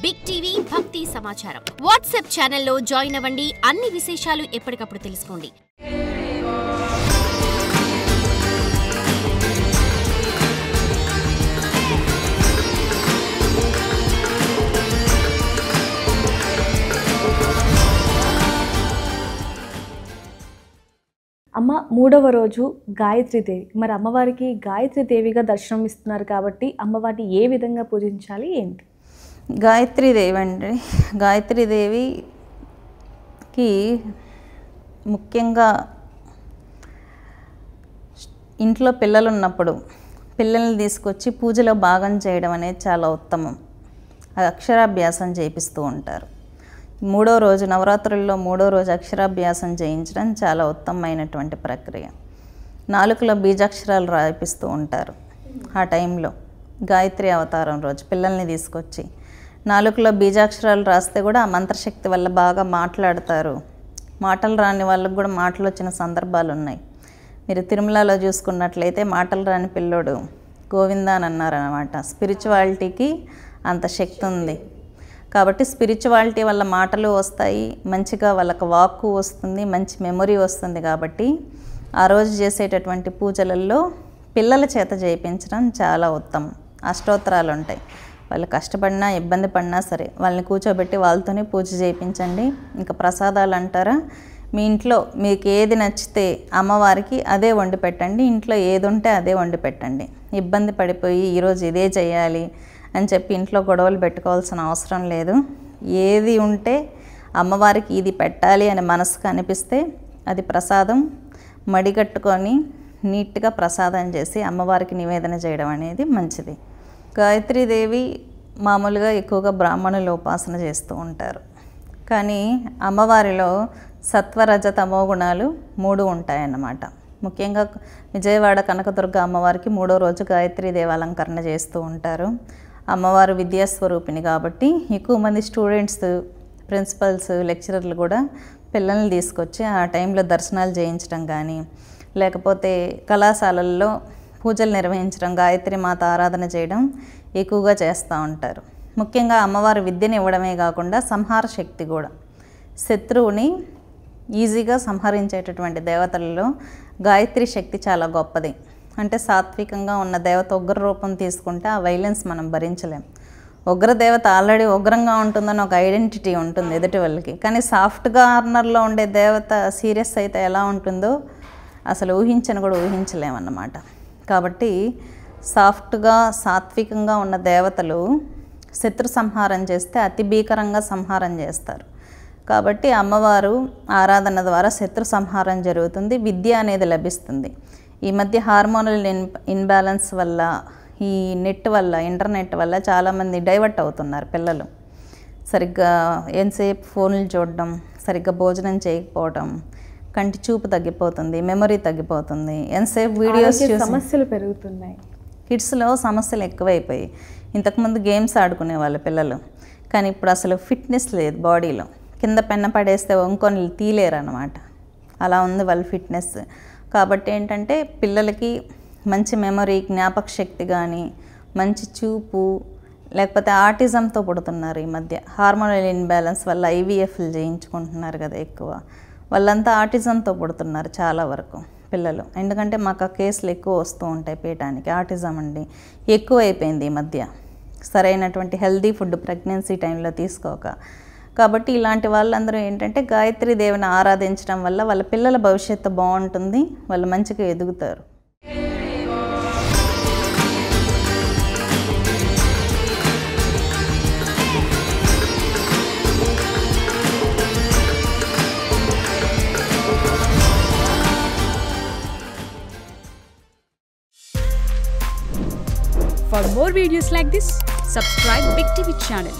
Big TV భక్తి సమాచారం WhatsApp ఛానల్లో జాయిన్ అవ్వండి. అన్ని విశేషాలు ఎప్పటికప్పుడు తెలుసుకోండి. అమ్మ మూడవ రోజు గాయత్రీదేవి. మరి అమ్మవారికి గాయత్రీదేవిగా దర్శనం ఇస్తున్నారు కాబట్టి అమ్మవారిని ఏ విధంగా పూజించాలి ఏంటి? గాయత్రీదేవి అండి. గాయత్రీదేవికి ముఖ్యంగా ఇంట్లో పిల్లలు ఉన్నప్పుడు పిల్లల్ని తీసుకొచ్చి పూజలో భాగం చేయడం అనేది చాలా ఉత్తమం. అక్షరాభ్యాసం చేపిస్తూ ఉంటారు. మూడో రోజు నవరాత్రుల్లో మూడో రోజు అక్షరాభ్యాసం చేయించడం చాలా ఉత్తమమైనటువంటి ప్రక్రియ. నాలుకలో బీజాక్షరాలు రాయిపిస్తూ ఉంటారు. ఆ టైంలో గాయత్రి అవతారం రోజు పిల్లల్ని తీసుకొచ్చి నాలుకలో బీజాక్షరాలు రాస్తే కూడా ఆ మంత్రశక్తి వల్ల బాగా మాట్లాడతారు. మాటలు రాని వాళ్ళకు కూడా మాటలు వచ్చిన సందర్భాలు ఉన్నాయి. మీరు తిరుమలలో చూసుకున్నట్లయితే మాటలు రాని పిల్లోడు గోవిందా అని అన్నారనమాట. స్పిరిచువాలిటీకి అంత శక్తి ఉంది కాబట్టి స్పిరిచువాలిటీ వల్ల మాటలు వస్తాయి, మంచిగా వాళ్ళకి వాక్కు వస్తుంది, మంచి మెమొరీ వస్తుంది. కాబట్టి ఆ రోజు చేసేటటువంటి పూజలలో పిల్లల చేత చేయించడం చాలా ఉత్తమం. అష్టోత్తరాలు ఉంటాయి. వాళ్ళు కష్టపడినా ఇబ్బంది పడినా సరే వాళ్ళని కూర్చోబెట్టి వాళ్ళతోనే పూజ చేయించండి. ఇంకా ప్రసాదాలు అంటారా, మీ ఇంట్లో మీకు ఏది నచ్చితే అమ్మవారికి అదే వండి పెట్టండి. ఇంట్లో ఏది ఉంటే అదే వండి పెట్టండి. ఇబ్బంది పడిపోయి ఈరోజు ఇదే చేయాలి అని చెప్పి ఇంట్లో గొడవలు పెట్టుకోవాల్సిన అవసరం లేదు. ఏది ఉంటే అమ్మవారికి ఇది పెట్టాలి అని మనసుకు అనిపిస్తే అది ప్రసాదం మడిగట్టుకొని నీట్గా ప్రసాదం చేసి అమ్మవారికి నివేదన చేయడం అనేది మంచిది. గాయత్రీదేవి మామూలుగా ఎక్కువగా బ్రాహ్మణులు ఉపాసన చేస్తూ ఉంటారు. కానీ అమ్మవారిలో సత్వరజ తమో గుణాలు 3 ఉంటాయన్నమాట. ముఖ్యంగా విజయవాడ కనకదుర్గ అమ్మవారికి మూడో రోజు గాయత్రీదేవి అలంకరణ చేస్తూ ఉంటారు. అమ్మవారు విద్యాస్వరూపిణి కాబట్టి ఎక్కువ మంది స్టూడెంట్స్, ప్రిన్సిపల్స్, లెక్చరర్లు కూడా పిల్లల్ని తీసుకొచ్చి ఆ టైంలో దర్శనాలు చేయించడం కానీ లేకపోతే కళాశాలల్లో పూజలు నిర్వహించడం, గాయత్రి మాత ఆరాధన చేయడం ఎక్కువగా చేస్తూ ఉంటారు. ముఖ్యంగా అమ్మవారు విద్యను ఇవ్వడమే కాకుండా సంహార శక్తి కూడా, శత్రువుని ఈజీగా సంహరించేటటువంటి దేవతలలో గాయత్రి శక్తి చాలా గొప్పది. అంటే సాత్వికంగా ఉన్న దేవత ఉగ్ర రూపం తీసుకుంటే ఆ వైలెన్స్ మనం భరించలేం. ఉగ్ర దేవత ఆల్రెడీ ఉగ్రంగా ఉంటుందని ఒక ఐడెంటిటీ ఉంటుంది ఎదుటి వాళ్ళకి. కానీ సాఫ్ట్ కార్నర్లో ఉండే దేవత సీరియస్ అయితే ఎలా ఉంటుందో అసలు ఊహించని కూడా ఊహించలేమన్నమాట. కాబట్టి సాఫ్ట్గా సాత్వికంగా ఉన్న దేవతలు శత్రు సంహారం చేస్తే అతి భీకరంగా సంహారం చేస్తారు. కాబట్టి అమ్మవారు ఆరాధన ద్వారా శత్రు సంహారం జరుగుతుంది, విద్య అనేది లభిస్తుంది. ఈ మధ్య హార్మోనల్ ఇన్బ్యాలెన్స్ వల్ల, ఈ నెట్ వల్ల, ఇంటర్నెట్ వల్ల చాలామంది డైవర్ట్ అవుతున్నారు పిల్లలు. సరిగ్గా ఎంతసేపు ఫోన్లు చూడడం, సరిగ్గా భోజనం చేయకపోవడం, కంటి చూపు తగ్గిపోతుంది, మెమొరీ తగ్గిపోతుంది, ఎంతసేపు వీడియోస్ చూసి సమస్యలు పెరుగుతున్నాయి. కిడ్స్లో సమస్యలు ఎక్కువైపోయి. ఇంతకుముందు గేమ్స్ ఆడుకునే వాళ్ళ పిల్లలు, కానీ ఇప్పుడు అసలు ఫిట్నెస్ లేదు బాడీలో. కింద పెన్న పడేస్తే వంకొని తీలేరు అన్నమాట. అలా ఉంది వాళ్ళ ఫిట్నెస్. కాబట్టి ఏంటంటే పిల్లలకి మంచి మెమొరీ, జ్ఞాపక శక్తి కానీ, మంచి చూపు, లేకపోతే ఆటిజంతో పుడుతున్నారు ఈ మధ్య. హార్మోనల్ ఇన్బ్యాలెన్స్ వల్ల ఐవీఎఫ్లు చేయించుకుంటున్నారు కదా ఎక్కువ. వాళ్ళంతా ఆటిజంతో పుడుతున్నారు చాలా వరకు పిల్లలు. ఎందుకంటే మాకు ఆ కేసులు ఎక్కువ వస్తూ ఉంటాయి పీయటానికి. ఆటిజం అండి ఎక్కువ అయిపోయింది ఈ మధ్య, సరైనటువంటి హెల్దీ ఫుడ్ ప్రెగ్నెన్సీ టైంలో తీసుకోక. కాబట్టి ఇలాంటి వాళ్ళందరూ ఏంటంటే గాయత్రీదేవిని ఆరాధించడం వల్ల వాళ్ళ పిల్లల భవిష్యత్తు బాగుంటుంది, వాళ్ళు మంచిగా ఎదుగుతారు. For more videos like this, subscribe Big TV channel.